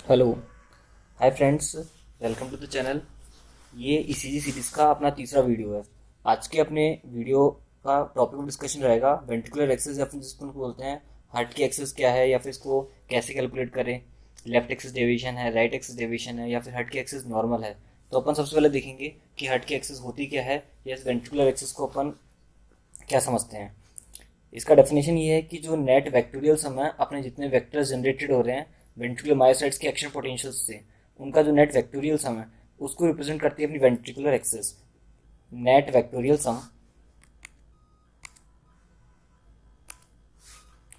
Hello. Hi friends, welcome to the channel. ये ECG series का अपना तीसरा वीडियो है। आज के अपने वीडियो का टॉपिक ऑफ डिस्कशन रहेगा वेंट्रिकुलर एक्सिस, या फिर जिसको बोलते हैं हार्ट की एक्सिस क्या है, या फिर इसको कैसे कैलकुलेट करें। लेफ्ट एक्सिस डेविएशन है, राइट एक्सिस डेविएशन है, या फिर हार्ट की एक्सिस नॉर्मल है। तो अपन सबसे पहले देखेंगे कि हार्ट की एक्सिस होती क्या है, या इस वेंट्रिकुलर एक्सिस को अपन क्या समझते हैं। इसका डेफिनेशन ये है कि जो नेट वेक्टोरियल सम है, अपने जितने वेक्टर्स जनरेटेड हो रहे हैं वेंट्रिकुलर मायोसाइट्स के एक्शन पोटेंशियल से, उनका जो नेट वेक्टोरियल सम है उसको रिप्रेजेंट करती है अपनी ventricular axis. Net vectorial sum,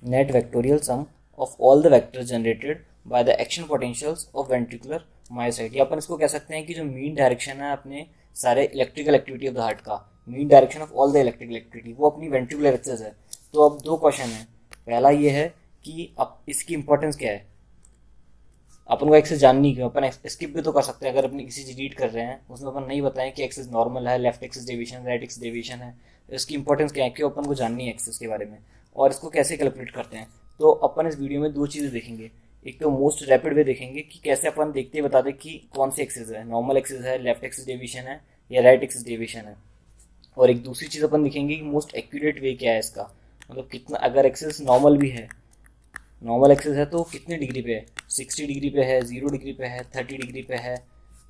net vectorial sum of all the vectors generated by the action potentials of ventricular myocyte. या अपन इसको कह सकते हैं कि जो मीन डायरेक्शन है अपने सारे electrical activity of the heart का, mean direction of all the electrical activity, वो अपनी वेंट्रिकुलर एक्सिस है। तो अब दो क्वेश्चन है। पहला ये है कि अब इसकी इंपॉर्टेंस क्या है। अपन को एक्सेस जाननी क्यों, अपन स्किप भी तो कर सकते हैं अगर अपनी किसी चीज रीड कर रहे हैं उसमें अपन नहीं बताएं कि एक्सेस नॉर्मल है, left axis deviation, right axis deviation है। इसकी इंपॉर्टेंस क्या है, क्यों अपन को जाननी है एक्सेस के बारे में, और इसको कैसे कैलकुलेट करते हैं। तो अपन इस वीडियो में दो चीज़ें देखेंगे। एक तो मोस्ट रैपिड वे देखेंगे कि कैसे अपन देखते ही बता दें कि कौन सी एक्सेस है, नॉर्मल एक्सेस है, लेफ्ट एक्सेस डेविएशन है, या राइट एक्सेस डेविएशन है। और एक दूसरी चीज़ अपन देखेंगे कि मोस्ट एक्यूरेट वे क्या है इसका, मतलब कितना, अगर एक्सेस नॉर्मल भी है, नॉर्मल एक्सेस है तो कितनी डिग्री पे है, 60 डिग्री पे है, 0 डिग्री पे है, 30 डिग्री पे है।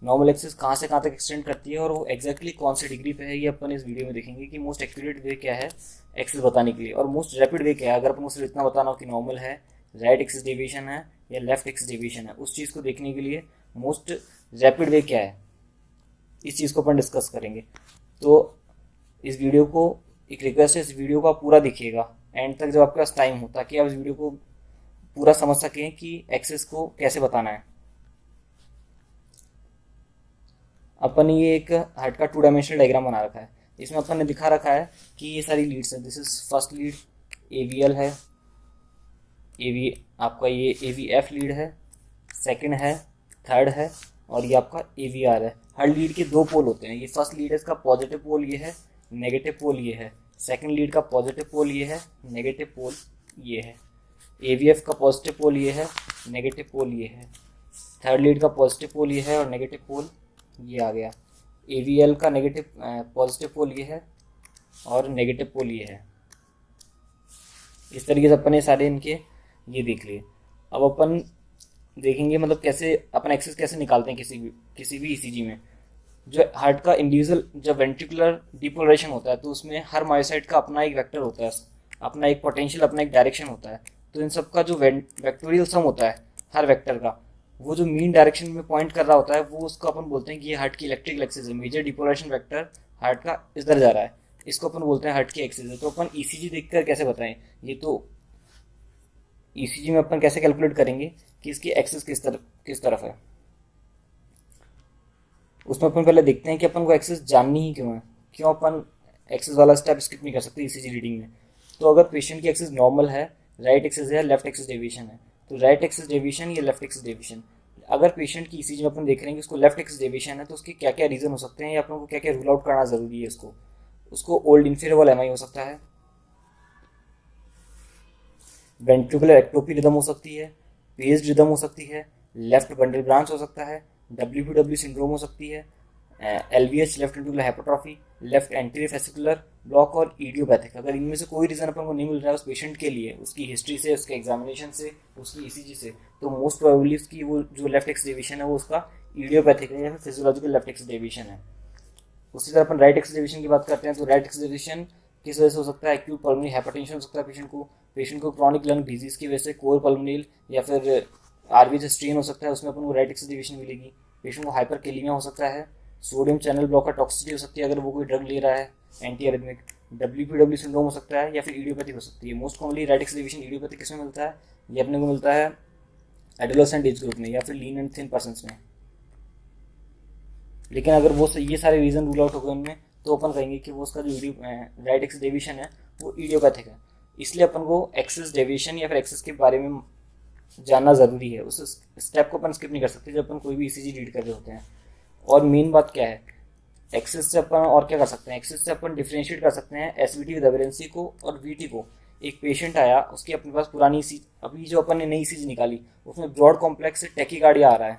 नॉर्मल एक्सेस कहाँ से कहाँ तक एक्सटेंड करती है और वो एग्जैक्टली कौन सी डिग्री पे है, ये अपन इस वीडियो में देखेंगे कि मोस्ट एक्यूरेट वे क्या है एक्सेस बताने के लिए, और मोस्ट रैपिड वे क्या है। अगर अपन को सिर्फ इतना बताना हो कि नॉर्मल है, राइट एक्सेस डेविएशन है, या लेफ्ट एक्सेस डेविएशन है, उस चीज़ को देखने के लिए मोस्ट रैपिड वे क्या है, इस चीज़ को अपन डिस्कस करेंगे। तो इस वीडियो को, एक रिक्वेस्ट है, इस वीडियो को आप पूरा देखिएगा एंड तक जब आपके पास टाइम हो, ताकि आप इस वीडियो को पूरा समझ सकें कि एक्सेस को कैसे बताना है। अपन ये एक हार्ट का 2 डायमेंशनल डायग्राम बना रखा है। इसमें अपन ने दिखा रखा है कि ये सारी लीड्स हैं। This is first lead, AVL है, एवी आपका ये एवीएफ लीड है, सेकंड है, थर्ड है, और ये आपका एवीआर है। हर लीड के दो पोल होते हैं। ये फर्स्ट लीड है, इसका पॉजिटिव पोल ये है, नेगेटिव पोल ये है। सेकंड लीड का पॉजिटिव पोल ये है, नेगेटिव पोल ये है। एवीएफ का पॉजिटिव पोल ये है, नेगेटिव पोल ये है। थर्ड लीड का पॉजिटिव पोल ये है और नेगेटिव पोल ये आ गया। एवीएल का नेगेटिव पॉजिटिव पोल ये है और नेगेटिव पोल ये है। इस तरीके से अपन ये सारे इनके ये देख लिए। अब अपन देखेंगे मतलब कैसे अपन एक्सेस कैसे निकालते हैं किसी भी ईसीजी में। जो हार्ट का इंडिविजुअल जब वेंट्रिकुलर डिपोलराइजेशन होता है तो उसमें हर मायोसाइट का अपना एक वेक्टर होता है, अपना एक पोटेंशियल, अपना एक डायरेक्शन होता है। तो इन सब का जो वेक्टोरियल सम होता है हर वेक्टर का, वो जो मीन डायरेक्शन में पॉइंट कर रहा होता है, वो उसको अपन बोलते हैं कि ये हार्ट की इलेक्ट्रिकल एक्सिस है। मेजर डिपोलराइजेशन वेक्टर हार्ट का इधर जा रहा है, इसको अपन बोलते हैं हार्ट की एक्सिस है। तो अपन ईसीजी देखकर कैसे बताएं, ये तो ईसीजी में अपन कैसे कैलकुलेट करेंगे कि इसकी एक्सिस किस तरफ है। उसमें अपन पहले देखते हैं कि अपन को एक्सेस जाननी ही क्यों है, क्यों अपन एक्सेस वाला स्टेप स्किप नहीं कर सकते ईसीजी रीडिंग में। तो अगर पेशेंट की एक्सेस नॉर्मल है, राइट एक्सेस है, लेफ्ट एक्सेस डेविएशन है, तो राइट एक्सेस डेविएशन या लेफ्ट एक्सेस डेविएशन। अगर पेशेंट की ईसीजी में अपन देख रहे हैं कि उसको लेफ्ट एक्सेस डेविएशन है, तो उसके क्या क्या रीजन हो सकते हैं, या अपन को क्या क्या रूल आउट करना जरूरी है। उसको ओल्ड इन्फेरेबल एमआई हो सकता है, वेंट्रिकुलर एक्टोपी रिदम हो सकती है, पेस्ड रिदम हो सकती है, लेफ्ट बंडल ब्रांच हो सकता है, WPW सिंड्रोम हो सकती है, LVH left ventricular hypertrophy, left anterior vesicular block, और इडियोपैथिक। अगर इनमें से कोई रीजन अपन को नहीं मिल रहा है उस पेशेंट के लिए, उसकी हिस्ट्री से, उसके एग्जामिनेशन से, उसकी ईसीजी से, तो मोस्ट प्रोबेबली उसकी वो जो लेफ्ट एक्स डेविएशन है वो उसका इडियोपैथिक है, या फिर फिजियोलॉजिकल लेफ्ट एक्स डेविएशन है। उसी तरह अपन राइट एक्स डेविएशन की बात करते हैं, तो राइट एक्स डेविएशन किस वजह से हो सकता है, एक्यूट पल्मोनरी हाइपरटेंशन हो सकता है पेशेंट को क्रॉनिक लंग डिजीज की वजह से, कोर पल्मोनल या फिर आरबीसी स्ट्रेन हो सकता है, उसमें अपन को राइट एक्स डेविएशन मिलेगी। पेशेंट को हाइपरकेलेमिया हो सकता है, सोडियम चैनल ब्लॉकर टॉक्सिसिटी हो सकती है अगर वो कोई ड्रग ले रहा है एंटी एरिथमिक, WPW सिंड्रोम हो सकता है, या फिर इडियोपैथिक हो सकती है। Most commonly right x deviation idiopathic किसमें मिलता है, ये अपने को मिलता है एडोलेसेंट एज ग्रुप में या फिर लीन एंड थिन पर्सन्स में। लेकिन अगर वो ये सारे रीजन रूल आउट हो गए उनमें, तो अपन कहेंगे कि वो उसका जो राइट एक्स डेविएशन है वो इडियोपैथिक है। इसलिए अपन को एक्सेस डेविएशन या फिर एक्सेस के बारे में जानना ज़रूरी है। उस स्टेप को अपन स्किप नहीं कर सकते जब अपन कोई भी ईसीजी रीड कर रहे होते हैं। और मेन बात क्या है, एक्सेस से अपन और क्या कर सकते हैं, एक्सेस से अपन डिफ्रेंशिएट कर सकते हैं एसवीटी विद एवरेंसी को और वीटी को। एक पेशेंट आया, उसकी अपने पास पुरानी ईसीजी, अभी जो अपन ने नई ईसीजी निकाली उसमें ब्रॉड कॉम्प्लेक्स से टैकीकार्डिया आ रहा है,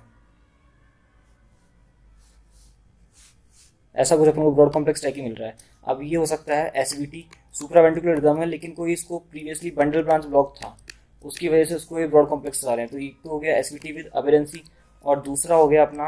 ऐसा कुछ अपन को ब्रॉड कॉम्प्लेक्स टैकी मिल रहा है। अब ये हो सकता है एसवीटी, सुप्रावेंट्रिकुलर रिदम है, लेकिन कोई इसको प्रीवियसली बंडल ब्रांच ब्लॉक था, उसकी वजह से उसको ये ब्रॉड कॉम्प्लेक्स आ रहे हैं। तो एक तो हो गया एसवीटी विद अबेरेंसी, और दूसरा हो गया अपना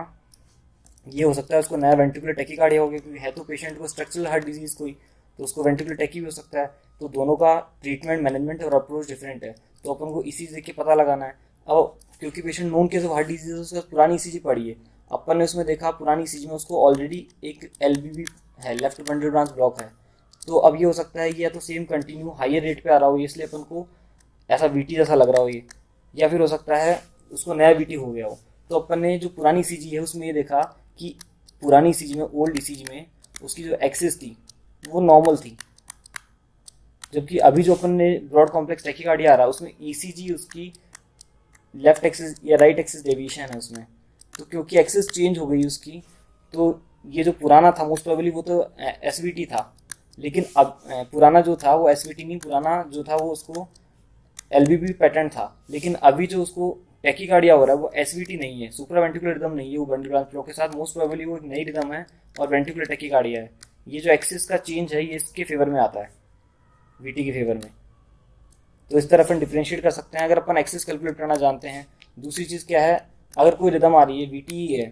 ये हो सकता है उसको नया वेंट्रिकुलर टैकीकार्डिया हो गया, क्योंकि है तो पेशेंट को स्ट्रक्चरल हार्ट डिजीज कोई, तो उसको वेंट्रिकुलर टैकी भी हो सकता है। तो दोनों का ट्रीटमेंट, मैनेजमेंट और अप्रोच डिफरेंट है, तो अपन को इसी देख के पता लगाना है। अब क्योंकि patient known case of heart disease उसका पुरानी ईसीजी पड़ी है, अपन ने उसमें देखा पुरानी ईसीजी में उसको ऑलरेडी एक एलबीबी है, लेफ्ट बंडल ब्रांच ब्लॉक है। तो अब ये हो सकता है या तो सेम कंटिन्यू हाइयर रेट पे आ रहा हो, इसलिए अपन को ऐसा वीटी जैसा लग रहा हो ये, या फिर हो सकता है उसको नया वीटी हो गया हो। तो अपन ने जो पुरानी ईसीजी है उसमें ये देखा कि पुरानी ईसीजी में, ओल्ड ईसीजी में उसकी जो एक्सिस थी वो नॉर्मल थी, जबकि अभी जो अपन ने ब्रॉड कॉम्प्लेक्स टैकीकार्डिया आ रहा है उसमें ईसीजी उसकी लेफ्ट एक्सिस या राइट एक्सिस डेविएशन है उसमें। तो क्योंकि एक्सिस चेंज हो गई उसकी, तो ये जो पुराना था मोस्ट प्रोबेबली वो तो एसवीटी था, लेकिन अब पुराना जो था वो एसवीटी नहीं, पुराना जो था वो उसको एलबीबी पैटर्न था, लेकिन अभी जो उसको टैकीकार्डिया हो रहा है वो एसवीटी नहीं है, सुप्रावेंट्रिकुलर रिदम नहीं है, वो बंडल ब्रांच ब्लॉक के साथ मोस्ट प्रोबेबली वो एक नई रिदम है और वेंट्रिकुलर टैकीकार्डिया है। ये जो एक्सिस का चेंज है ये इसके फेवर में आता है, वीटी के फेवर में। तो इस तरह अपन डिफ्रेंशिएट कर सकते हैं अगर अपन एक्सिस कैलकुलेट करना जानते हैं। दूसरी चीज़ क्या है, अगर कोई रिदम आ रही है वीटी ही है,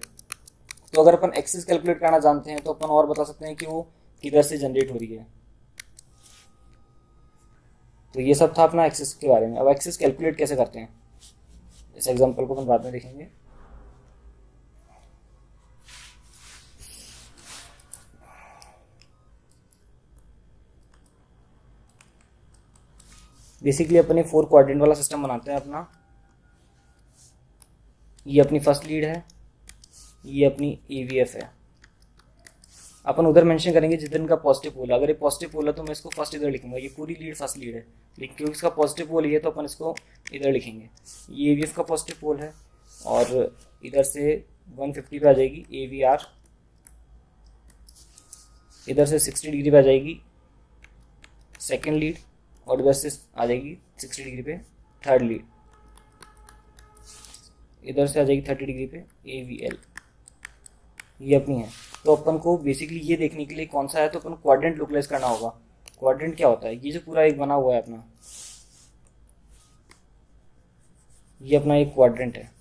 तो अगर अपन एक्सिस कैलकुलेट करना जानते हैं तो अपन और बता सकते हैं कि वो किधर से जनरेट हो रही है। तो ये सब था अपना एक्सिस के बारे में। अब एक्सिस कैलकुलेट कैसे करते हैं, इस एग्जांपल को अपन बाद में देखेंगे। बेसिकली अपन ये 4 क्वाड्रेंट वाला सिस्टम बनाते हैं अपना। ये अपनी फर्स्ट लीड है, ये अपनी एवीएफ है। अपन उधर मेंशन करेंगे जिधर इनका पॉजिटिव पोल है। अगर ये पॉजिटिव पोल है तो मैं इसको फर्स्ट इधर लिखूंगा, ये पूरी लीड फर्स्ट लीड है, लेकिन क्योंकि इसका पॉजिटिव पोल ये है तो अपन इसको इधर लिखेंगे। ये एवीएफ का पॉजिटिव पोल है और इधर से 150 पे आ जाएगी एवीआर, इधर से 60 डिग्री पे आ जाएगी सेकेंड लीड, और इधर से आ जाएगी 60 डिग्री पे थर्ड लीड, इधर से आ जाएगी 30 डिग्री पे एवीएल। ये अपनी है। तो अपन को बेसिकली ये देखने के लिए कौन सा है तो अपन क्वाड्रेंट लोकलाइज करना होगा। क्वाड्रेंट क्या होता है, ये जो पूरा एक बना हुआ है अपना, ये अपना एक क्वाड्रेंट है।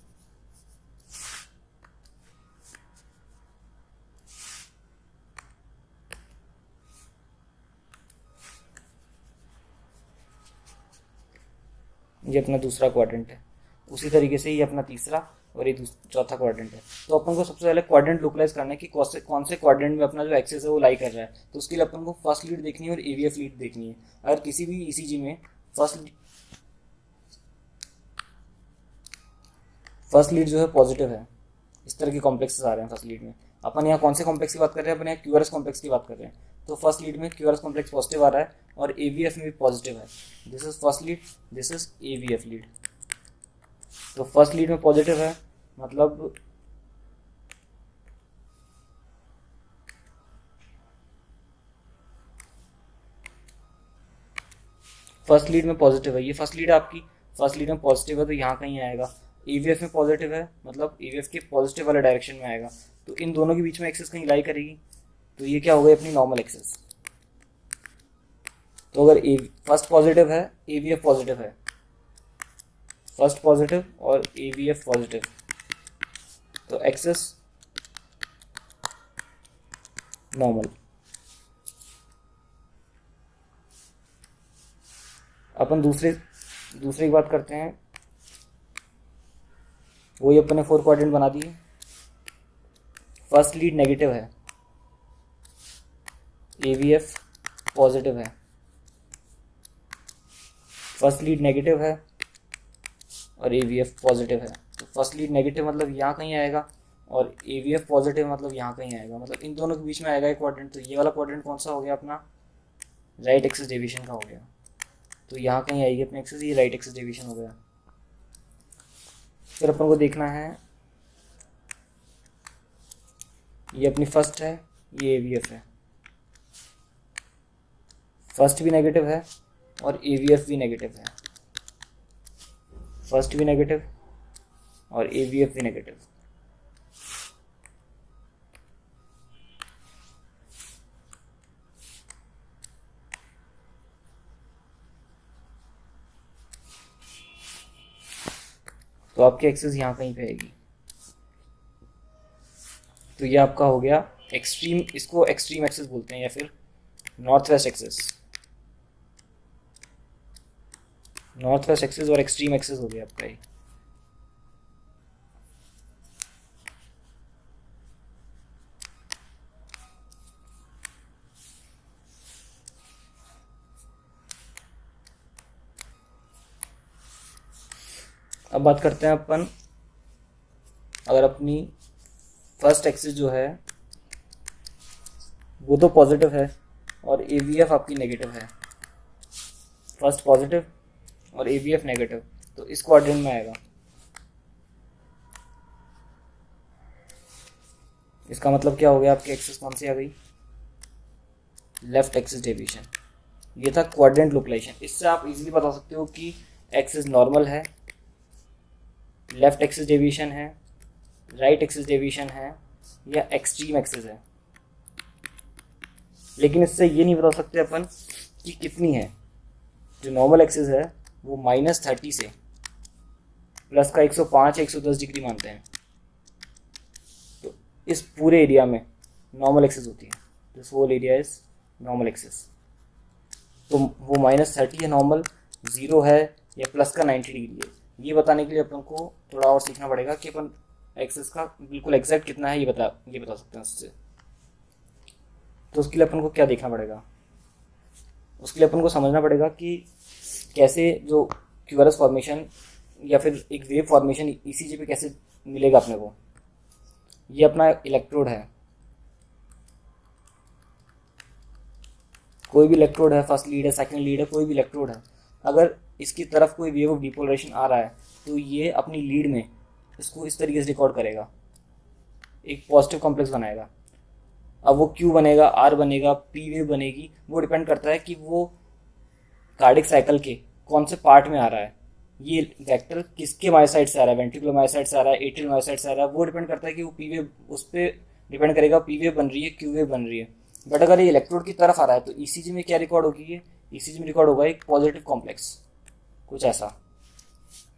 ये अपना दूसरा क्वाड्रेंट है, उसी तरीके से ये अपना तीसरा और ये चौथा क्वाड्रेंट है। तो अपन को सबसे पहले क्वाड्रेंट लोकलाइज करना है कि कौन से क्वाड्रेंट में अपना जो एक्सेस है वो लाई कर रहा है। तो उसके लिए अपन को फर्स्ट लीड देखनी है और एवीएफ लीड देखनी है। अगर किसी भी ईसीजी में फर्स्ट लीड जो है पॉजिटिव है, इस तरह के कॉम्प्लेक्सेस आ रहे हैं फर्स्ट लीड में। अपन यहाँ कौन से कॉम्प्लेक्स की बात कर रहे हैं, अपन यहाँ क्यूआरएस कॉम्प्लेक्स की बात कर रहे हैं। तो फर्स्ट लीड में क्यूआरएस कॉम्प्लेक्स पॉजिटिव आ रहा है और एवीएफ में भी पॉजिटिव है। This is first lead, this is aVF lead. तो फर्स्ट लीड में पॉजिटिव है मतलब फर्स्ट लीड में पॉजिटिव है, ये फर्स्ट लीड है आपकी, फर्स्ट लीड में पॉजिटिव है तो यहाँ कहीं आएगा। एवीएफ में पॉजिटिव है मतलब एवीएफ के पॉजिटिव वाले डायरेक्शन में आएगा, तो इन दोनों के बीच में एक्सेस कहीं लाई करेगी। तो ये क्या हो गई अपनी नॉर्मल एक्सेस। तो अगर फर्स्ट पॉजिटिव है, एवीएफ पॉजिटिव है, फर्स्ट पॉजिटिव और एवीएफ पॉजिटिव, तो एक्सेस नॉर्मल। अपन दूसरे की बात करते हैं, वही अपन ने 4 क्वाड्रेंट बना दिए। फर्स्ट लीड नेगेटिव है, एवीएफ पॉजिटिव है, फर्स्ट लीड नेगेटिव है और एवीएफ पॉजिटिव है। तो फर्स्ट लीड नेगेटिव मतलब यहाँ कहीं आएगा और एवीएफ पॉजिटिव मतलब यहाँ कहीं आएगा, मतलब इन दोनों के बीच में आएगा एक क्वाड्रेंट। तो ये वाला क्वाड्रेंट कौन सा हो गया अपना, राइट एक्सिस डेविएशन का हो गया। तो यहाँ कहीं आएगी अपने एक्सिस, ये राइट एक्सिस डेविएशन हो गया। फिर अपन को देखना है, ये अपनी फर्स्ट है, ये एवीएफ है, फर्स्ट भी नेगेटिव है और AVF भी नेगेटिव है, फर्स्ट भी नेगेटिव और AVF भी नेगेटिव। तो आपकी एक्सिस यहाँ कहीं पे आएगी। तो ये आपका हो गया एक्सट्रीम, इसको एक्सट्रीम एक्सिस बोलते हैं या फिर north west axis. North west axis और एक्सट्रीम एक्सिस हो गया आपका ये। अब बात करते हैं अपन, अगर अपनी फर्स्ट एक्सिस जो है वो तो पॉजिटिव है और AVF आपकी नेगेटिव है, फर्स्ट पॉजिटिव और AVF नेगेटिव, तो इस क्वाड्रेंट में आएगा। इसका मतलब क्या हो गया, आपकी एक्सिस कौन सी आ गई, लेफ्ट एक्सिस डेविएशन। ये था क्वाड्रेंट लोकेलाइजेशन। इससे आप इजीली बता सकते हो कि एक्सिस नॉर्मल है, लेफ्ट एक्सिस डेविएशन है, राइट एक्सिस डेविएशन है या एक्सट्रीम एक्सिस है। लेकिन इससे ये नहीं बता सकते अपन कि कितनी है। जो नॉर्मल एक्सिस है वो -30 से प्लस का 105 या 110 डिग्री मानते हैं। तो इस पूरे एरिया में नॉर्मल एक्सिस होती है, this whole area is normal axis. तो वो -30 है नॉर्मल, 0 है या प्लस का 90 डिग्री है। ये बताने के लिए अपन को थोड़ा और सीखना पड़ेगा कि अपन एक्सिस का बिल्कुल एग्जैक्ट कितना है ये बता सकते हैं उससे। तो उसके लिए अपन को क्या देखना पड़ेगा, उसके लिए अपन को समझना पड़ेगा कि कैसे जो क्यूआरएस फॉर्मेशन या फिर एक वेव फॉर्मेशन ECG पे कैसे मिलेगा अपने को। ये अपना इलेक्ट्रोड है, कोई भी इलेक्ट्रोड है, फर्स्ट लीड है, सेकंड लीड है, कोई भी इलेक्ट्रोड है। अगर इसकी तरफ कोई वेव ऑफ डिपोलराइजेशन आ रहा है तो ये अपनी लीड में इसको इस तरीके से रिकॉर्ड करेगा, एक पॉजिटिव कॉम्प्लेक्स बनाएगा। अब वो Q बनेगा, R बनेगा, P वेव बनेगी, वो डिपेंड करता है कि वो कार्डिक साइकिल के कौन से पार्ट में आ रहा है, ये वेक्टर किसके मायोसाइट से आ रहा है, वेंट्रिकुलर मायोसाइट से आ रहा है, एट्रियल मायोसाइट से आ रहा है। वो डिपेंड करता है कि वो P वेव, उस पर डिपेंड करेगा P वेव बन रही है, Q वेव बन रही है। बट अगर ये इलेक्ट्रोड की तरफ आ रहा है तो ECG में क्या रिकॉर्ड होगी, ये ECG में रिकॉर्ड होगा एक पॉजिटिव कॉम्प्लेक्स, कुछ ऐसा।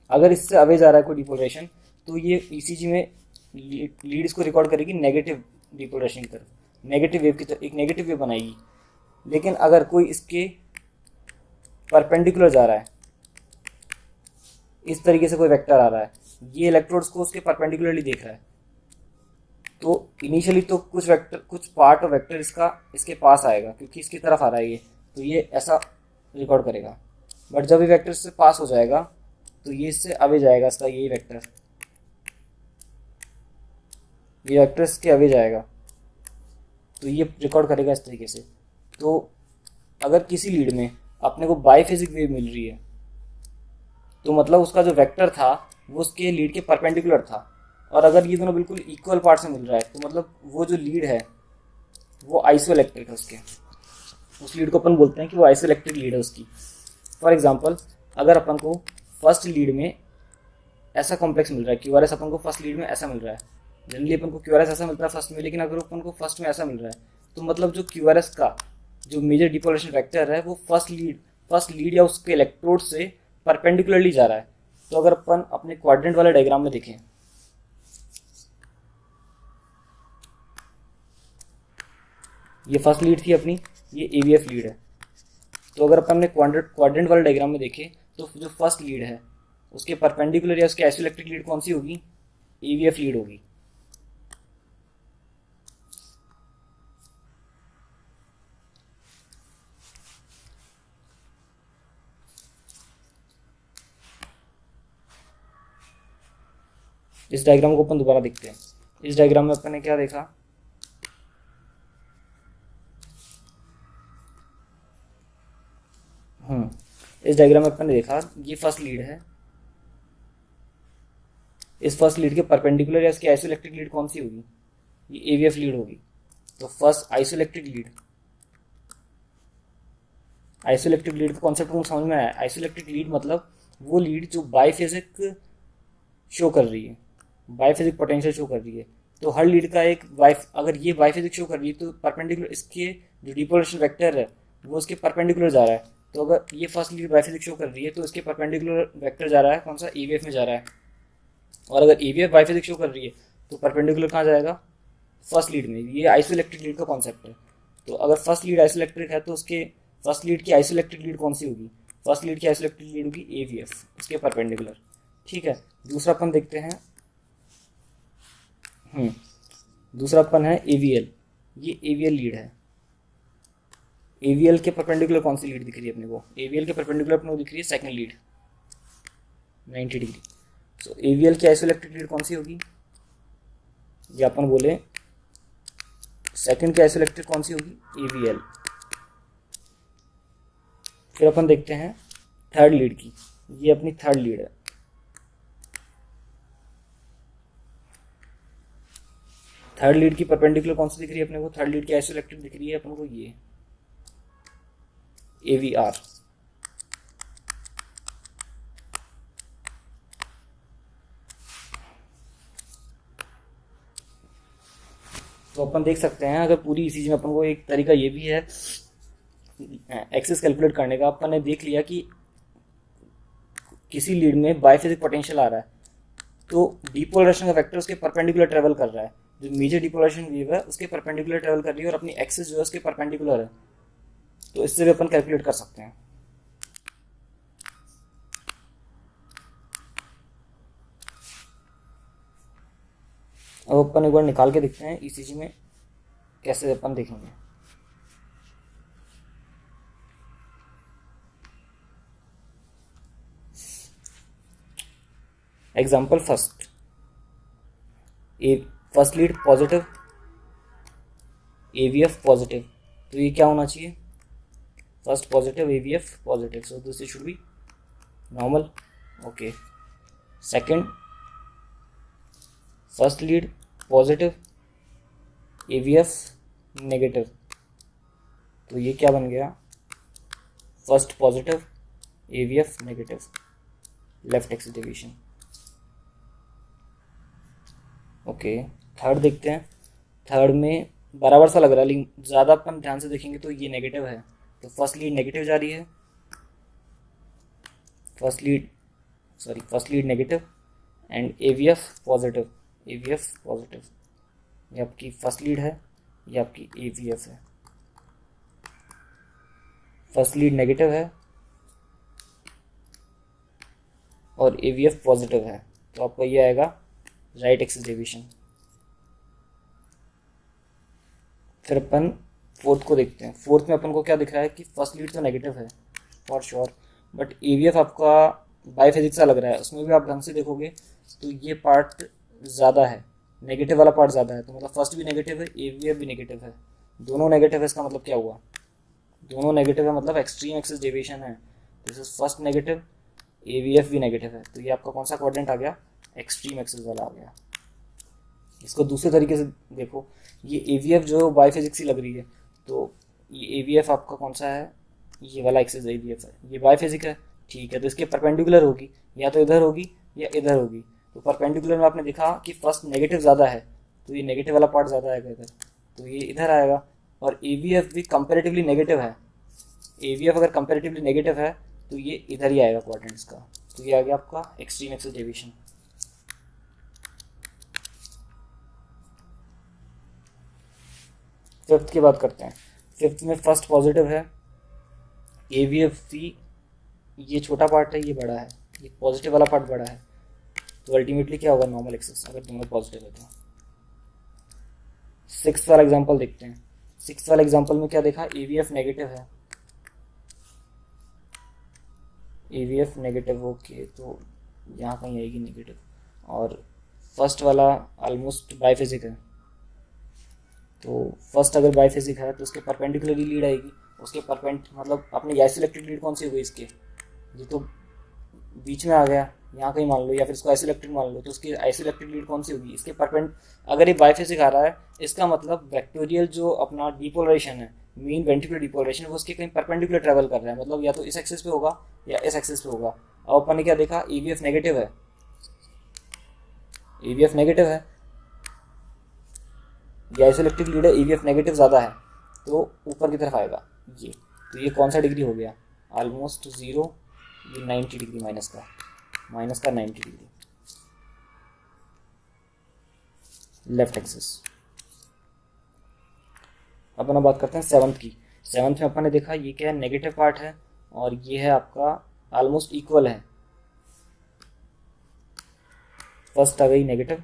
अगर इससे अवे जा रहा है कोई डिपोलराइजेशन तो ये ECG में लीड इसको रिकॉर्ड करेगी नेगेटिव डिपोलराइजेशन की तरफ, नेगेटिव वेव की तरफ, एक नेगेटिव वेव बनाएगी। लेकिन अगर कोई इसके परपेंडिकुलर जा रहा है, इस तरीके से कोई वेक्टर आ रहा है, ये इलेक्ट्रोड्स को उसके परपेंडिकुलरली देख रहा है, तो इनिशियली तो कुछ वेक्टर, कुछ पार्ट ऑफ वेक्टर इसके पास आएगा क्योंकि इसकी तरफ आ रहा है ये, तो ये ऐसा रिकॉर्ड करेगा। बट जब ये वेक्टर इससे पास हो जाएगा तो ये इससे अवे जाएगा, इसका यही वेक्टर, ये वेक्टर इसके अवे जाएगा तो ये रिकॉर्ड करेगा इस तरीके से। तो अगर किसी लीड में अपने को बाइफेजिक वेव मिल रही है तो मतलब उसका जो वेक्टर था वो उसके लीड के परपेंडिकुलर था, और अगर ये दोनों बिल्कुल इक्वल पार्ट से मिल रहा है तो मतलब वो जो लीड है वो आइसोइलेक्ट्रिक है उसके, उस लीड को अपन बोलते हैं कि वो आइसोइलेक्ट्रिक लीड है उसकी। फॉर एग्जांपल अगर अपन को फर्स्ट लीड में ऐसा कॉम्प्लेक्स मिल रहा है, क्यूआरएस अपन को फर्स्ट लीड में ऐसा मिल रहा है, जनरली अपन को क्यूआरएस ऐसा मिलता है फर्स्ट में, लेकिन अगर अपन को फर्स्ट में ऐसा मिल रहा है तो मतलब जो क्यूआरएस का जो मेजर डिपोलराइजेशन वेक्टर है वो फर्स्ट लीड या उसके इलेक्ट्रोड से परपेंडिकुलरली जा रहा है। तो अगर अपन अपने क्वाड्रेंट वाले डायग्राम में देखें, ये फर्स्ट लीड थी अपनी, ये AVF लीड है। तो अगर अपन ने क्वाड्रेंट वाले डायग्राम में देखें तो जो फर्स्ट लीड है उसके परपेंडिकुलर या उसके आइसोइलेक्ट्रिक लीड कौन सी होगी, AVF लीड होगी। इस डायग्राम को अपन दोबारा देखते हैं। इस डायग्राम में अपन ने क्या देखा, इस डायग्राम में अपन ने देखा ये फर्स्ट लीड है, इस फर्स्ट लीड के परपेंडिकुलर या इसकी आइसोइलेक्ट्रिक लीड कौन सी होगी, ये AVF लीड होगी। तो first isoelectric lead isoelectric lead का कॉन्सेप्ट को समझ में आया। आइसोइलेक्ट्रिक लीड मतलब वो लीड जो बाइफेजिक शो कर रही है, बाइफेजिक पोटेंशियल शो कर रही है। तो हर लीड का एक अगर ये बाइफेजिक शो कर रही है तो परपेंडिकुलर इसके जो डिपोलरेशन वेक्टर है वो उसके परपेंडिकुलर जा रहा है। तो अगर ये फर्स्ट लीड बाइफेजिक शो कर रही है तो इसके परपेंडिकुलर वेक्टर जा रहा है कौन सा, ईवीएफ में जा रहा है। और अगर ईवीएफ बाइफेजिक शो कर रही है तो परपेंडिकुलर कहाँ जाएगा, फर्स्ट लीड में। ये आइसोइलेक्ट्रिक लीड का कॉन्सेप्ट है। तो अगर फर्स्ट लीड आइसोइलेक्ट्रिक है तो उसके फर्स्ट लीड की आइसोइलेक्ट्रिक लीड कौन सी होगी, फर्स्ट लीड की आइसोइलेक्ट्रिक लीड होगी एवीएफ, उसके परपेंडिकुलर। ठीक है, दूसरा अपन देखते हैं। दूसरा अपन है एवीएल। ये एवीएल लीड है। एवीएल के परपेंडिकुलर कौन सी लीड दिख रही है अपने को, एवीएल के परपेंडिकुलर अपने को दिख रही है सेकंड लीड 90 डिग्री। सो एवीएल की आइसोइलेक्ट्रिक लीड कौन सी होगी, या अपन बोले सेकंड की आइसोइलेक्ट्रिक कौन सी होगी, एवीएल। फिर अपन देखते हैं थर्ड लीड की। ये अपनी थर्ड लीड है। थर्ड लीड की परपेंडिकुलर कौन सी दिख रही है अपने को, थर्ड लीड की आइसोइलेक्ट्रिक दिख रही है अपन को ये एवीआर। तो अपन देख सकते हैं अगर पूरी इसी में अपन को एक तरीका ये भी है एक्सिस कैलकुलेट करने का। अपन ने देख लिया कि किसी लीड में बाइफेजिक पोटेंशियल आ रहा है तो डिपोलराइजेशन का वेक्टर उसके परपेंडिकुलर ट्रेवल कर रहा है। जो मेजर डिपोलराइजेशन वेव है उसके परपेंडिकुलर ट्रेवल कर रही है और अपनी एक्सिस जो है उसके परपेंडिकुलर है। तो इससे भी अपन कैलकुलेट कर सकते हैं। अब अपन एक बार निकाल के देखते हैं ईसीजी में कैसे अपन देखेंगे। Example first, first lead positive, aVF positive. तो ये क्या होना चाहिए, first positive, aVF positive, so this should be normal. Okay, second first lead positive, aVF negative. तो ये क्या बन गया, first positive, aVF negative, left axis deviation. Okay, third देखते हैं। थर्ड में बराबर सा लग रहा है लेकिन ज़्यादा अपन ध्यान से देखेंगे तो ये नेगेटिव है। तो फर्स्ट लीड नेगेटिव जा रही है, first lead negative and aVF positive, aVF positive. ये आपकी फर्स्ट लीड है, ये आपकी एवीएफ है। फर्स्ट लीड नेगेटिव है और एवीएफ पॉजिटिव है तो आपका ये आएगा राइट एक्सिस डेविएशन। फिर अपन फोर्थ को देखते हैं। फोर्थ में अपन को क्या दिख रहा है कि फर्स्ट लीड तो नेगेटिव है फॉर श्योर, बट एवीएफ आपका बाइफेजिक्स सा लग रहा है। उसमें भी आप ढंग से देखोगे तो ये पार्ट ज़्यादा है, नेगेटिव वाला पार्ट ज़्यादा है। तो मतलब फर्स्ट भी नेगेटिव है, एवीएफ भी नेगेटिव है, दोनों नेगेटिव है। इसका मतलब क्या हुआ, दोनों नेगेटिव है मतलब एक्सट्रीम एक्सिस डेविएशन है। This is first negative, aVF भी नेगेटिव है। तो ये आपका कौन सा क्वाड्रेंट आ गया, एक्सट्रीम एक्सिस वाला आ गया। इसको दूसरे तरीके से देखो, ये एवीएफ जो बाइफिजिक्स ही लग रही है तो ये एवीएफ आपका कौन सा है, ये वाला एक्सिस एवीएफ है, ये बाइफिजिक है। ठीक है, तो इसके परपेंडिकुलर होगी, या तो इधर होगी या इधर होगी। तो परपेंडिकुलर में आपने देखा कि फर्स्ट नेगेटिव ज़्यादा है तो ये नेगेटिव वाला पार्ट ज़्यादा आएगा इधर, तो ये इधर आएगा। और एवीएफ भी कंपेरेटिवली नेगेटिव है, एवीएफ अगर कंपेरेटिवली नेगेटिव है तो ये इधर ही आएगा क्वाड्रेंट इसका। तो ये आ गया आपका एक्सट्रीम एक्सिस डेविएशन। फिफ्थ की बात करते हैं। फिफ्थ में फर्स्ट पॉजिटिव है, एवीएफसी ये छोटा पार्ट है, ये बड़ा है, ये पॉजिटिव वाला पार्ट बड़ा है। तो अल्टीमेटली क्या होगा, नॉर्मल एक्सिस, अगर दोनों पॉजिटिव है तो। सिक्स्थ वाला एग्जांपल देखते हैं। सिक्स्थ वाला एग्जांपल में क्या देखा, एवीएफ नेगेटिव है, एवीएफ नेगेटिव। ओके, तो यहाँ कहीं आएगी नेगेटिव। और फर्स्ट वाला ऑलमोस्ट बाइफिजिक है, तो फर्स्ट अगर बाइफिजिक है तो उसके परपेंडिकुलरली लीड आएगी। उसके मतलब अपनी आइसोइलेक्ट्रिक लीड कौन सी हो गई इसके, ये तो बीच में आ गया, यहाँ कहीं मान लो, या फिर इसको आइसोइलेक्ट्रिक मान लो, तो उसकी आइसोइलेक्ट्रिक लीड कौन सी होगी, इसके अगर ये बाइफेसिक आ रहा है, इसका मतलब वेक्टोरियल जो अपना डिपोलराइजेशन है, मीन वेंट्रिकुलर डिपोलराइजेशन, वो उसके कहीं परपेंडिकुलर ट्रेवल कर रहा है, मतलब या तो इस एक्सिस पे होगा या इस एक्सिस पे होगा। अब अपन ने क्या देखा, ईवीएफ नेगेटिव है, ईवीएफ नेगेटिव है, ये आइसोइलेक्ट्रिक लीड है, ईवीएफ नेगेटिव ज़्यादा है, तो ऊपर की तरफ आएगा ये। तो ये कौन सा डिग्री हो गया, ऑलमोस्ट 0, ये 90 डिग्री माइनस का 90 डिग्री लेफ्ट एक्सिस। अपन अब बात करते हैं सेवंथ की। सेवंथ में अपन ने देखा ये क्या है, नेगेटिव पार्ट है, और ये है आपका ऑलमोस्ट इक्वल है, फर्स्ट आ गई नेगेटिव,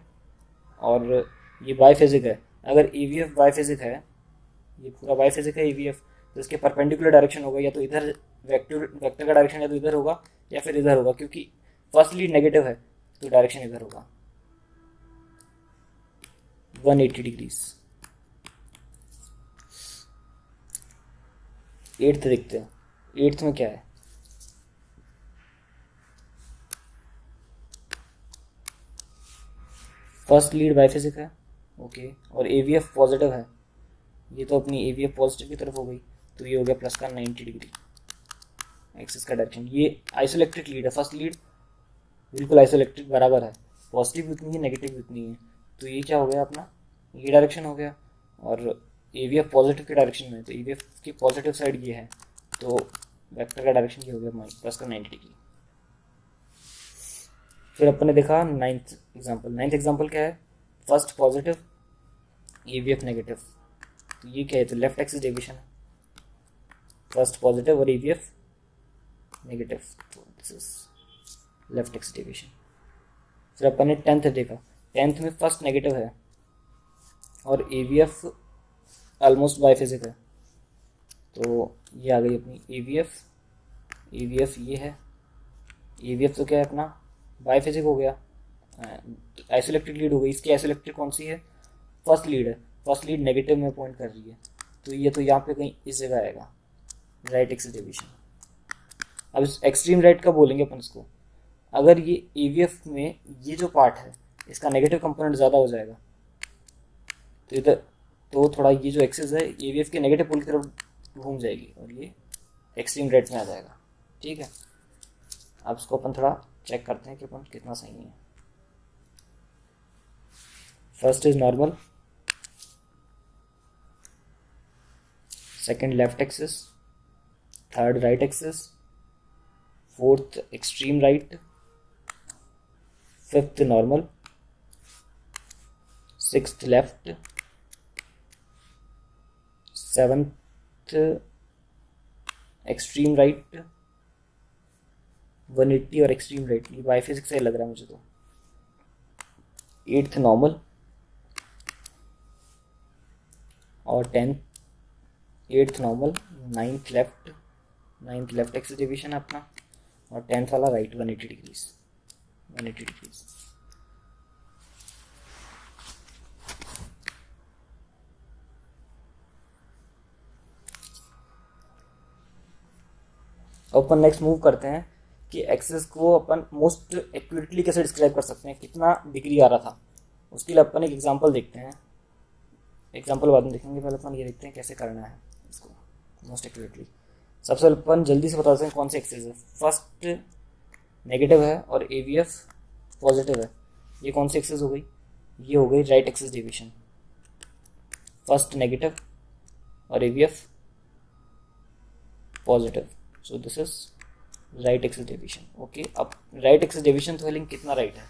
और ये बाइफेजिक है। अगर ईवीएफ बाइफेजिक है, ये पूरा बाइफेजिक है ईवीएफ, तो इसके परपेंडिकुलर डायरेक्शन होगा, या तो इधर वेक्टर का डायरेक्शन या तो इधर होगा या फिर इधर होगा, क्योंकि फर्स्ट लीड नेगेटिव है तो डायरेक्शन इधर होगा 180 डिग्रीज। एट्थ देखते हैं, एट्थ में क्या है, फर्स्ट लीड बाइफेसिक है, ओके, और एवीएफ पॉजिटिव है, ये तो अपनी एवीएफ पॉजिटिव की तरफ हो गई, तो ये हो गया प्लस का 90 डिग्री एक्सिस का डायरेक्शन। ये आइसोइलेक्ट्रिक लीड है, फर्स्ट लीड बिल्कुल आइसोइलेक्ट्रिक बराबर है, पॉजिटिव भी उतनी है नेगेटिव भी उतनी है, तो ये क्या हो गया अपना, ये डायरेक्शन हो गया, और एवीएफ पॉजिटिव के डायरेक्शन में, तो एवीएफ की पॉजिटिव साइड ये है, तो वेक्टर का डायरेक्शन ये हो गया प्लस का 90 डिग्री। फिर अपन ने देखा नाइन्थ एग्जाम्पल क्या है, फर्स्ट पॉजिटिव एवीएफ नेगेटिव, तो ये क्या है, तो लेफ्ट एक्सिस डेविएशन है, फर्स्ट पॉजिटिव और ईवीएफ नेगेटिव, तो this is left axis deviation. फिर अपन ने टेंथ देखा, टेंथ में फर्स्ट नेगेटिव है और एवीएफ ऑलमोस्ट बाइफेसिक है, तो ये आ गई अपनी एवीएफ ये है, एवीएफ तो क्या है अपना बाइफेसिक हो गया, आइसोइलेक्ट्रिक लीड हो गई, इसकी आइसोइलेक्ट्रिक कौन सी है, फर्स्ट लीड है, फर्स्ट लीड नेगेटिव में पॉइंट कर रही है, तो ये तो यहाँ पे कहीं इस जगह आएगा राइट एक्सिस डेविएशन। अब इस एक्सट्रीम राइट का बोलेंगे अपन इसको, अगर ये एवीएफ में ये जो पार्ट है इसका नेगेटिव कंपोनेंट ज़्यादा हो जाएगा, तो इधर तो थोड़ा ये जो एक्सिस है एवीएफ के नेगेटिव पोल की तरफ घूम जाएगी और ये एक्सट्रीम राइट में आ जाएगा, ठीक है। अब इसको अपन थोड़ा चेक करते हैं कि अपन कितना सही है। First is normal, second left axis, third right axis, fourth extreme right, fifth normal, sixth left, seventh extreme right, 180 और एक्सट्रीम राइट, ये बाइफेसिक से लग रहा है मुझे तो, एट्थ नॉर्मल और eighth normal, ninth left axis division अपना, और टेंथ वाला राइट 180 डिग्रीज। अपन नेक्स्ट मूव करते हैं कि एक्सिस को अपन मोस्ट एक्यूरेटली कैसे डिस्क्राइब कर सकते हैं, कितना डिग्री आ रहा था, उसके लिए अपन एक एग्जांपल देखते हैं, एग्जांपल बाद में देखेंगे, पहले अपन ये देखते हैं कैसे करना है इसको मोस्ट एक्यूरेटली। सबसे पहले अपन जल्दी से बता सकते हैं कौन सी एक्सिस है, फर्स्ट नेगेटिव है और एवीएफ पॉजिटिव है, ये कौन सी एक्सिस हो गई, ये हो गई right axis deviation, first negative और aVF positive, so this is right axis deviation, okay. अब राइट एक्सिस डिवीजन तो लिंक कितना राइट है,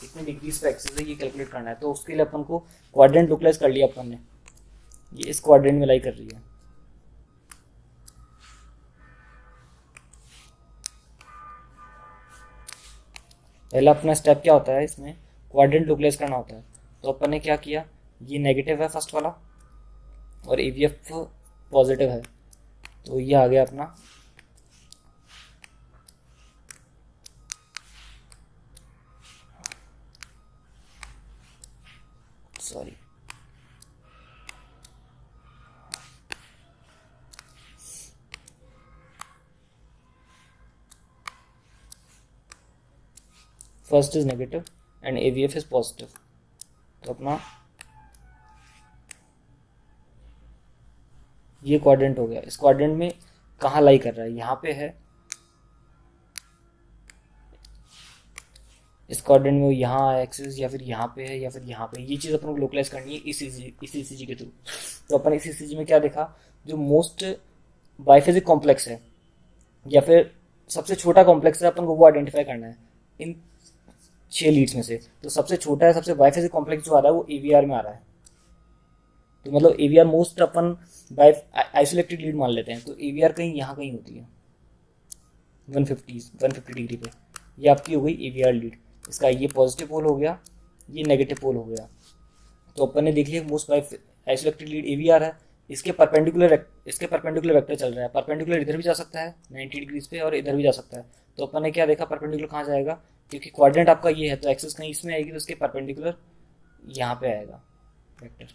कितने डिग्रीज पे एक्सिस है, ये कैलकुलेट करना है, तो उसके लिए अपन को क्वाड्रेंट लुकलाइज कर लिया अपन ने, ये इस क्वाड्रेंट में लाई कर रही है, पहला अपना स्टेप क्या होता है इसमें, क्वाड्रेंट लुकलाइज करना होता है, तो अपन ने क्या किया, ये नेगेटिव है फर्स्ट वाला और एवीएफ पॉजिटिव है, तो ये आ गया अपना sorry first is negative and AVF is positive. तो अपना ये क्वाड्रेंट हो गया। इस क्वाड्रेंट में कहाँ लाई कर रहा है, यहाँ पे है। इस क्वाड्रेंट में वो यहाँ एक्सिस या फिर यहाँ पे है या फिर यहाँ पे, ये चीज़ अपन को लोकलाइज करनी है इस ECG के थ्रू। तो अपन इस ECG में क्या देखा, जो मोस्ट बाइफेजिक कॉम्प्लेक्स है या फिर सबसे छोटा कॉम्प्लेक्स है, अपन को वो आइडेंटिफाई करना है इन 6 लीड्स में से। तो सबसे छोटा है, सबसे बाइफेजिक कॉम्प्लेक्स जो आ रहा है वो AVR में आ रहा है। तो मतलब AVR मोस्ट अपन आइसोलेटेड लीड मान लेते हैं। तो AVR कहीं यहाँ कहीं होती है 150 डिग्री पे। ये आपकी हो गई AVR लीड। इसका ये पॉजिटिव पोल हो गया, ये नेगेटिव पोल हो गया। तो अपन ने देख लिया मोस्ट आइसोलेटेड लीड AVR है। इसके परपेंडिकुलर वेक्टर चल रहा है। परपेंडिकुलर इधर भी जा सकता है 90 डिग्रीज पे और इधर भी जा सकता है। तो अपन ने क्या देखा, परपेंडिकुलर कहाँ जाएगा, क्योंकि क्वाड्रेंट आपका ये है तो एक्सिस कहीं इसमें आएगी, तो इसके परपेंडिकुलर यहाँ पे आएगा वेक्टर।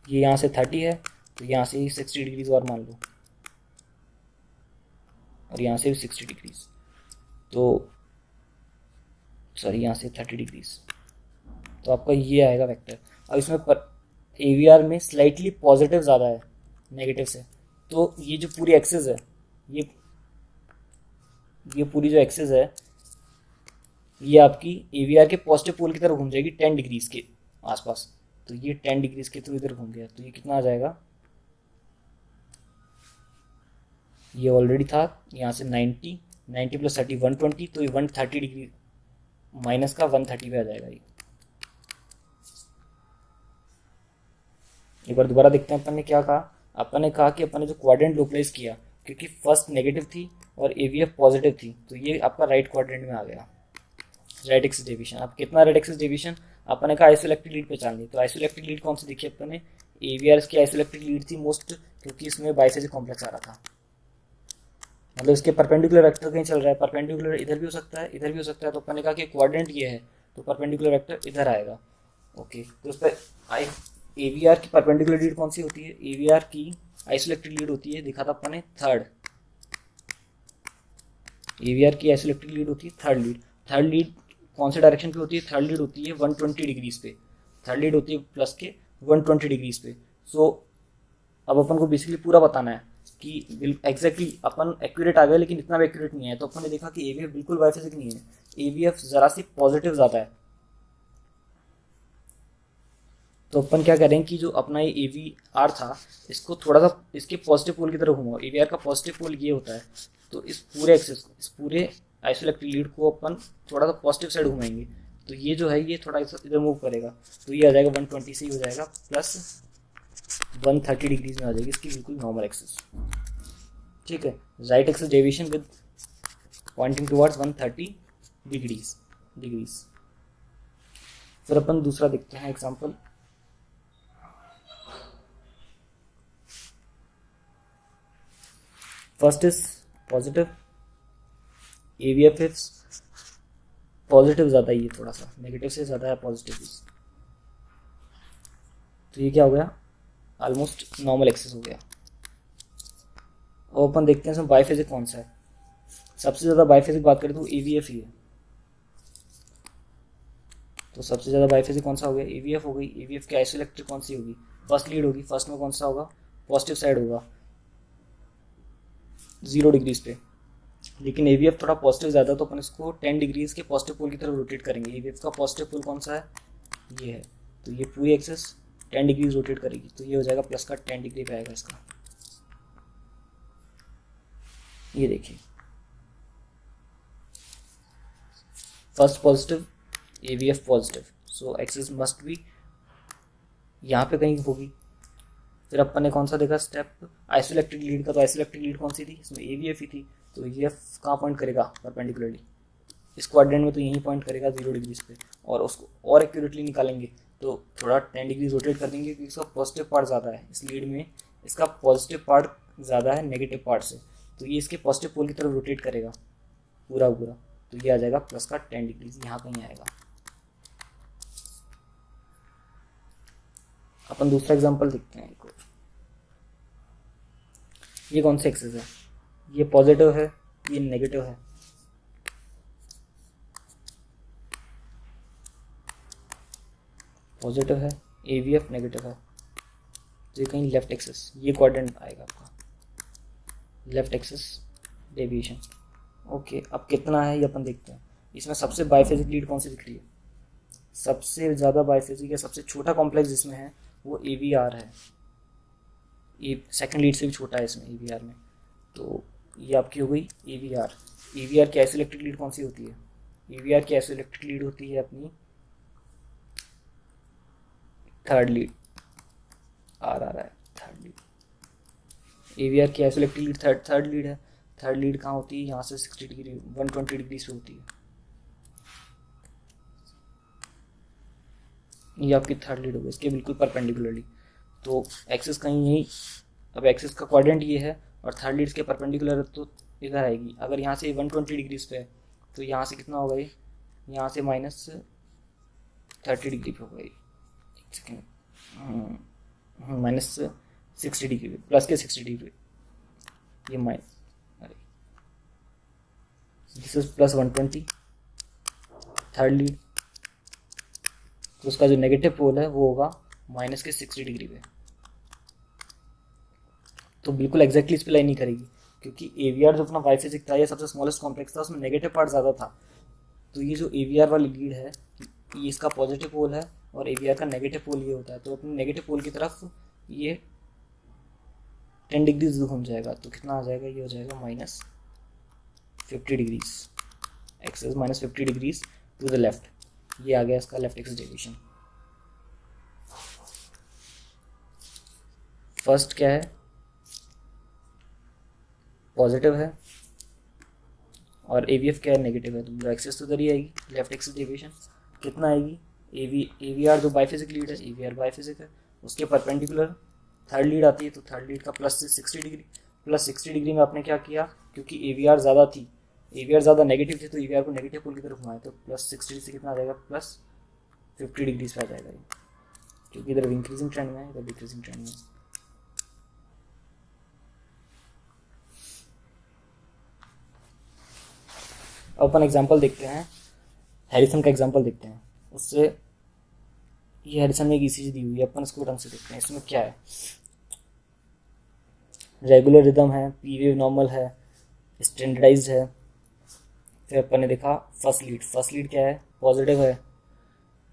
ये यहाँ से 30 है तो यहाँ से 60 डिग्रीज और मान लो, और यहाँ से भी 60 डिग्रीज, तो सॉरी यहाँ से 30 डिग्रीज। तो आपका ये आएगा वेक्टर। अब इसमें AVR में स्लाइटली पॉजिटिव ज़्यादा है नेगेटिव से। तो ये जो पूरी एक्सिस है, ये पूरी जो एक्सिस है ये आपकी AVR के पॉजिटिव पोल की तरफ घूम जाएगी 10 डिग्रीज के आसपास। तो ये 10 डिग्रीज के थ्रू इधर घूम गया। तो ये कितना आ जाएगा, ये ऑलरेडी था यहाँ से 90 प्लस 30 120। तो ये 130 डिग्री माइनस का 130 पे आ जाएगा। ये एक बार दोबारा देखते हैं अपन ने क्या कहा। अपन ने कहा कि अपन ने जो क्वाड्रेंट लोकलाइज किया, क्योंकि फर्स्ट नेगेटिव थी और AVF पॉजिटिव थी, तो ये आपका राइट क्वाड्रेंट में आ गया, राइट एक्सिस डेविएशन। अब कितना राइट एक्सिस डेविएशन, अपन ने कहा आइसोइलेक्ट्रिक लीड पहचान ली। तो आइसोइलेक्ट्रिक लीड कौन सी देखी अपन ने, AVR की आइसोइलेक्ट्रिक लीड थी मोस्ट, क्योंकि इसमें बाइफेजिक कॉम्प्लेक्स आ रहा था। मतलब इसके परपेंडिकुलर वेक्टर कहीं चल रहा है, परपेंडिकुलर इधर भी हो सकता है इधर भी हो सकता है। तो अपन ने कहा कि क्वाड्रेंट ये है तो परपेंडिकुलर वेक्टर इधर आएगा। ओके, तो उस पर AVR की परपेंडिकुलर लीड कौन सी होती है, AVR की आइसोइलेक्ट्रिक लीड होती है, दिखा था अपन ने थर्ड। AVR की आइसोइलेक्ट्रिक लीड होती है थर्ड लीड। थर्ड लीड कौन से डायरेक्शन पे होती है, थर्ड लीड होती है 120 डिग्रीज पे। थर्ड लीड होती है प्लस के 120 डिग्रीज पे। सो अब अपन को बेसिकली पूरा बताना है कि एग्जैक्टली अपन एक्यूरेट आ गए, लेकिन इतना भी एक्यूरेट नहीं है। तो अपन ने देखा कि AVF बिल्कुल बाइफेजिक नहीं है, AVF जरा सी पॉजिटिव ज़्यादा है। तो अपन क्या करें कि जो अपना ये AVR था, इसको थोड़ा सा इसके पॉजिटिव पोल की तरफ घुमाओ। AVR का पॉजिटिव पोल ये होता है, तो इस पूरे एक्सिस को, इस पूरे आइसोइलेक्ट्रिक लीड को अपन थोड़ा सा पॉजिटिव साइड घुमाएंगे। तो ये जो है ये थोड़ा इधर मूव करेगा, तो ये आ जाएगा 120 से ही हो जाएगा प्लस 130 डिग्रीज में आ जाएगी इसकी बिल्कुल नॉर्मल एक्सिस। ठीक है, right axis deviation with pointing towards 130 degrees. फिर अपन दूसरा देखते हैं example. First is positive, AVF is positive ज़्यादा ही है, थोड़ा सा नेगेटिव से ज़्यादा है पॉजिटिव। तो ये क्या हो गया, ऑलमोस्ट नॉर्मल एक्सिस हो गया। और अपन देखते हैं इसमें बाइफेजिक कौन सा है। सबसे ज़्यादा बाइफेजिक बात करें तो AVF ही है। तो सबसे ज़्यादा बाइफेजिक कौन सा हो गया, AVF हो गई। AVF की आइसोइलेक्ट्रिक कौन सी होगी, फर्स्ट लीड होगी। फर्स्ट में कौन सा होगा, पॉजिटिव साइड होगा 0 डिग्रीज पे। लेकिन AVF थोड़ा पॉजिटिव ज़्यादा, तो अपन इसको 10 डिग्रीज के पॉजिटिव पोल की तरफ रोटेट करेंगे। AVF का पॉजिटिव पोल कौन सा है, ये है। तो ये पूरी एक्सिस 10 डिग्रीज रोटेट करेगी, तो ये हो जाएगा प्लस का 10 डिग्री पे आएगा इसका। ये देखिए, first positive, AVF positive, so axis must be यहाँ पे कहीं होगी। फिर अपन ने कौन सा देखा स्टेप, आइसोइलेक्ट्रिक लीड का। तो आइसोइलेक्ट्रिक लीड कौन सी थी, इसमें AVF ही थी। तो AVF कहाँ पॉइंट करेगा परपेंडिकुलरली, इस क्वाड्रेंट में, तो यहीं पॉइंट करेगा 0 डिग्रीज पे। और उसको और एक्यूरेटली निकालेंगे तो थोड़ा 10 डिग्री रोटेट कर देंगे, क्योंकि इसका पॉजिटिव पार्ट ज़्यादा है इस लीड में, इसका पॉजिटिव पार्ट ज़्यादा है नेगेटिव पार्ट से। तो ये इसके पॉजिटिव पोल की तरफ रोटेट करेगा पूरा। तो ये आ जाएगा प्लस का 10 डिग्रीज, यहाँ कहीं आएगा। अपन दूसरा एग्जांपल देखते हैं। ये कौन सा एक्सिस है, ये पॉजिटिव है, ये नेगेटिव है। पॉजिटिव है, AVF नेगेटिव है, तो ये कहीं लेफ्ट एक्सिस, ये क्वाड्रेंट आएगा आपका, लेफ्ट एक्सिस डेविएशन। ओके, अब कितना है ये अपन देखते हैं। इसमें सबसे बाइफेजिक लीड कौन सी दिख रही है? सबसे ज़्यादा बाइफेजिक या सबसे छोटा कॉम्प्लेक्स जिसमें है वो AVR है। ये सेकंड लीड से भी छोटा है इसमें AVR में, तो ये आपकी हो गई AVR। AVR की आइसोइलेक्ट्रिक लीड कौन सी होती है? AVR की आइसोइलेक्ट्रिक लीड होती है अपनी थर्ड लीड, आ रहा है थर्ड लीड। AVR की आइसोइलेक्ट्रिक लीड थर्ड लीड है। थर्ड लीड कहाँ होती है? यहाँ से 60 डिग्री 120 डिग्री से होती है, ये आपकी थर्ड लीड होगी इसके बिल्कुल परपेंडिकुलरली। तो एक्सिस कहीं यही, अब एक्सिस का क्वाड्रेंट ये है और थर्ड लीड के परपेंडिकुलर है तो इधर आएगी। अगर यहाँ से 120 डिग्रीज पे है तो यहाँ से कितना होगा ये? यहाँ से -30 डिग्री पे होगा ये, एक सेकेंड, -60 डिग्री पे, प्लस के 60 डिग्री, ये माइनस, अरे दिस इज +120 थर्ड लीड, तो उसका जो नेगेटिव पोल है वो होगा -60 डिग्री पे। तो बिल्कुल एग्जैक्टली इस पे लाइन नहीं करेगी, क्योंकि AVR जो अपना बाइफेजिक था, ये सबसे स्मॉलेस्ट कॉम्प्लेक्स था, उसमें नेगेटिव पार्ट ज़्यादा था। तो ये जो AVR वाली लीड है, ये इसका पॉजिटिव पोल है और AVR का नेगेटिव पोल ये होता है, तो अपने नेगेटिव पोल की तरफ ये 10 डिग्रीज घूम जाएगा। तो कितना आ जाएगा? ये हो जाएगा -50 degrees, axis -50 degrees to the left, ये आ गया इसका लेफ्ट एक्सिस डेविएशन। फर्स्ट क्या है? पॉजिटिव है और AVF क्या है? नेगेटिव है, तो एक्सिस तो इधर ही आएगी, लेफ्ट एक्सिस डेविएशन कितना आएगी? AVR जो बाइफिजिक लीड है, AVR बाइफिजिक है, उसके परपेंडिकुलर थर्ड लीड आती है, तो थर्ड लीड का +60 डिग्री, +60 डिग्री में आपने क्या किया? क्योंकि AVR ज़्यादा थी, AVR ज़्यादा नेगेटिव थी, तो AVR को नेगेटिव पोल की तरफ घुमाया, तो +60 से कितना आ जाएगा? +50 डिग्री पे आ जाएगा ये, क्योंकि इधर इंक्रीजिंग ट्रेंड में है, इधर डिक्रीजिंग ट्रेंड में। अब अपन एग्जांपल देखते हैं, हैरिसन का एग्जांपल देखते हैं। उससे ये हैरिसन में एक ECG दी हुई है, अपन इसको ढंग से देखते हैं। इसमें क्या है? रेगुलर रिदम है, P वेव नॉर्मल है, स्टैंडर्डाइज्ड है। फिर अपन ने देखा फर्स्ट लीड क्या है? पॉजिटिव है।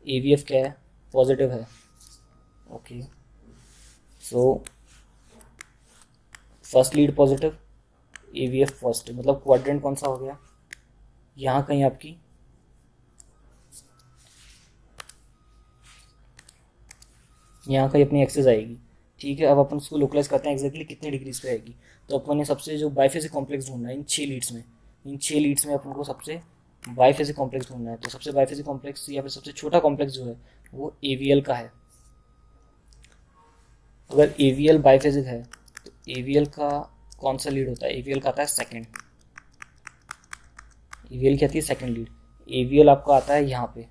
AVF क्या है? पॉजिटिव है। Okay, so first lead positive, AVF positive, मतलब क्वाड्रेंट कौन सा हो गया? यहाँ कहीं आपकी यहाँ कहीं अपनी एक्सेस आएगी, ठीक है। अब अपन उसको लोकलाइज करते हैं एग्जैक्टली कितने डिग्रीज पे आएगी। तो अपन ने सबसे जो बाइफेजिक कॉम्प्लेक्स ढूंढना है इन 6 लीड्स में अपन को सबसे बाइफेजिक कॉम्प्लेक्स ढूंढना है। तो सबसे बाइफेजिक कॉम्प्लेक्स या फिर सबसे छोटा कॉम्प्लेक्स जो है वो AVL का है। अगर AVL बाइफेजिक है तो AVL का कौन सा लीड होता है? AVL का आता है सेकेंड, AVL की आती है सेकेंड लीड। AVL आपका आता है यहाँ पे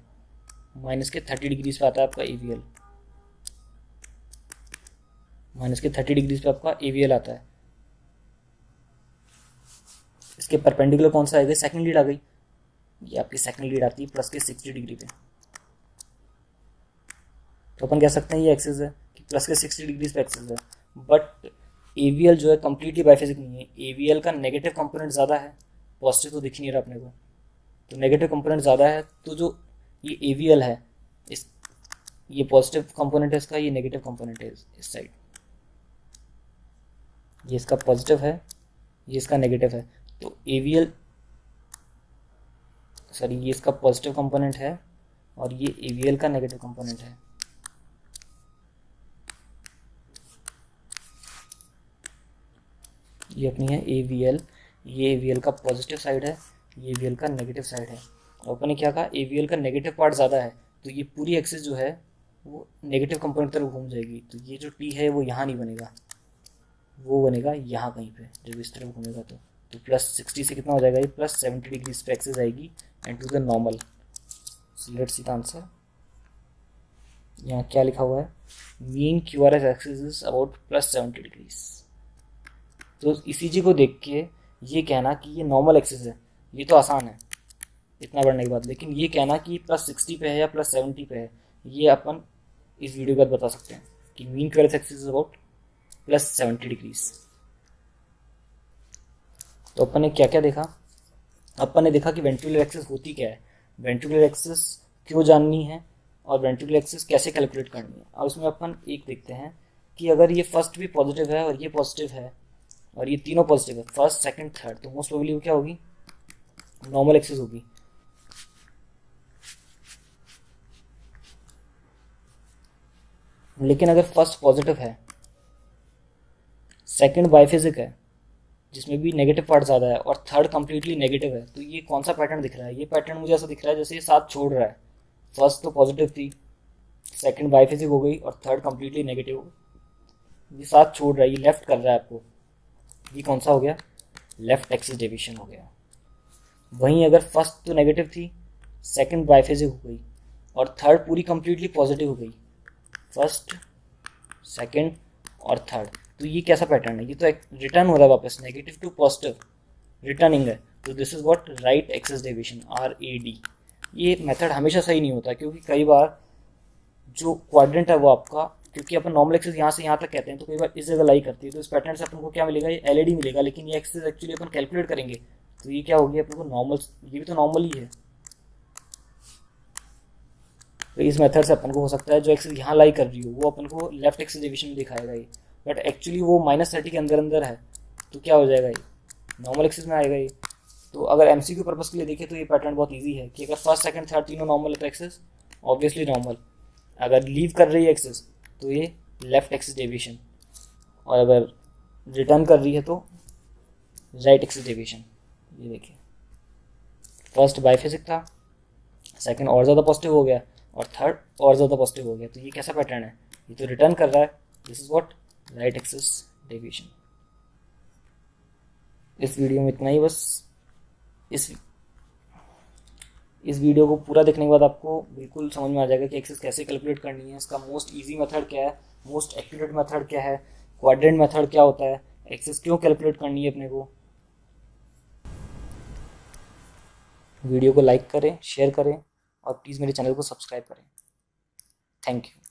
-30 डिग्रीज पे आता है आपका AVL, -30 डिग्रीज पे आपका AVL आता है। इसके परपेंडिकुलर कौन सा आएगा? सेकंड लीड आ गई, ये आपकी सेकंड लीड आती है +60 डिग्री पे। तो अपन कह सकते हैं ये एक्सिस है कि +60 डिग्रीज पे एक्सिस है। बट AVL जो है कम्प्लीटली बाइफेजिक नहीं है, AVL का नेगेटिव कंपोनेंट ज़्यादा है, पॉजिटिव तो दिख नहीं रहा अपने को, तो नेगेटिव कंपोनेंट ज़्यादा है। तो जो ये AVL है, इस ये पॉजिटिव कंपोनेंट है इसका, ये नेगेटिव कंपोनेंट है इस साइड, ये इसका पॉजिटिव है, ये इसका नेगेटिव है। तो AVL सॉरी ये इसका पॉजिटिव कंपोनेंट है और ये AVL का नेगेटिव कंपोनेंट है। ये अपनी है AVL, ये AVL का पॉजिटिव साइड है, ये AVL का नेगेटिव साइड है। और अपन ने क्या कहा? AVL का नेगेटिव पार्ट ज़्यादा है, तो ये पूरी एक्सिस जो है वो नेगेटिव कंपोनेंट तरफ घूम जाएगी। तो ये जो T है वो यहाँ नहीं बनेगा, वो बनेगा यहाँ कहीं पे, जब इस तरफ घूमेगा तो +60 से कितना हो जाएगा? ये +70 डिग्री पे एक्सिस आएगी and to the normal. So let's see the answer. यहाँ क्या लिखा हुआ है? Mean QRS axis is about +70 degrees. तो ECG को देख के ये कहना कि ये नॉर्मल एक्सिस है, ये तो आसान है इतना बढ़ने के बाद, लेकिन ये कहना कि +60 पे है या +70 पे है, ये अपन इस वीडियो के बाद बता सकते हैं कि mean QRS axis is about +70 degrees. तो अपन ने क्या क्या देखा? अपन ने देखा कि वेंट्रिकुलर एक्सिस होती क्या है, वेंट्रिकुलर एक्सिस क्यों जाननी है और वेंट्रिकुलर एक्सिस कैसे कैलकुलेट करनी है। अब इसमें अपन एक देखते हैं कि अगर ये फर्स्ट भी पॉजिटिव है और ये पॉजिटिव है और ये तीनों पॉजिटिव है, फर्स्ट सेकंड थर्ड, तो मोस्ट प्रोबेबली वो क्या होगी, नॉर्मल एक्सिस होगी। लेकिन अगर फर्स्ट पॉजिटिव है, सेकंड बाइफिजिक है जिसमें भी नेगेटिव पार्ट ज़्यादा है और थर्ड कंप्लीटली नेगेटिव है, तो ये कौन सा पैटर्न दिख रहा है? ये पैटर्न मुझे ऐसा दिख रहा है जैसे ये साथ छोड़ रहा है। फर्स्ट तो पॉजिटिव थी, सेकंड बाइफिजिक हो गई और थर्ड कंप्लीटली नेगेटिव हो गई। ये साथ छोड़ रहा है, ये लेफ्ट कर रहा है आपको। ये कौन सा हो गया? लेफ्ट एक्सिस डेविएशन हो गया। वहीं अगर फर्स्ट तो नेगेटिव थी, सेकंड बाइफिजिक हो गई और थर्ड पूरी कंप्लीटली पॉजिटिव हो गई, फर्स्ट सेकंड और थर्ड, तो ये कैसा पैटर्न है? ये तो रिटर्न हो रहा है वापस, नेगेटिव टू पॉजिटिव रिटर्निंग है। तो this is what right axis deviation, RAD। ये मेथड हमेशा सही नहीं होता क्योंकि कई बार जो क्वाड्रेंट है वो आपका, क्योंकि अपन नॉर्मल एक्सिस यहाँ से यहाँ तक कहते हैं तो कई बार इस जगह लाई करती है, तो इस पैटर्न से अपन को क्या मिलेगा? ये LAD मिलेगा। लेकिन ये एक्सिस एक्चुअली अपन कैलकुलेट करेंगे तो ये क्या होगी अपन को? नॉर्मल। ये भी तो नॉर्मल ही है। तो इस मेथड से अपन को हो सकता है जो एक्सिस यहाँ लाई कर रही हो वो अपन को लेफ्ट एक्सिस डेविएशन में दिखाएगा ये, बट एक्चुअली वो -30 के अंदर अंदर है, तो क्या हो जाएगा? ये नॉर्मल एक्सिस में आएगा ये। तो अगर MCQ पर्पस के लिए देखें तो ये पैटर्न बहुत इजी है कि अगर फर्स्ट सेकंड थर्ड तीनों नॉर्मल है तो एक्सिस ऑब्वियसली नॉर्मल, अगर लीव कर रही है एक्सिस तो ये लेफ्ट एक्सिस डेविएशन, और अगर रिटर्न कर रही है तो राइट एक्सिस डेविएशन। ये देखिए, फर्स्ट बाइफिजिक था, सेकंड और ज़्यादा पॉजिटिव हो गया और थर्ड और ज़्यादा पॉजिटिव हो गया, तो ये कैसा पैटर्न है? ये तो रिटर्न कर रहा है। This is what right axis deviation. इस वीडियो में इतना ही बस। इस वीडियो को पूरा देखने के बाद आपको बिल्कुल समझ में आ जाएगा कि एक्सिस कैसे कैलकुलेट करनी है, इसका मोस्ट इजी मेथड क्या है, मोस्ट एक्यूरेट मेथड क्या है, क्वाड्रेंट मेथड क्या होता है, एक्सिस क्यों कैलकुलेट करनी है अपने को। वीडियो को लाइक करें, शेयर करें और प्लीज़ मेरे चैनल को सब्सक्राइब करें। Thank you.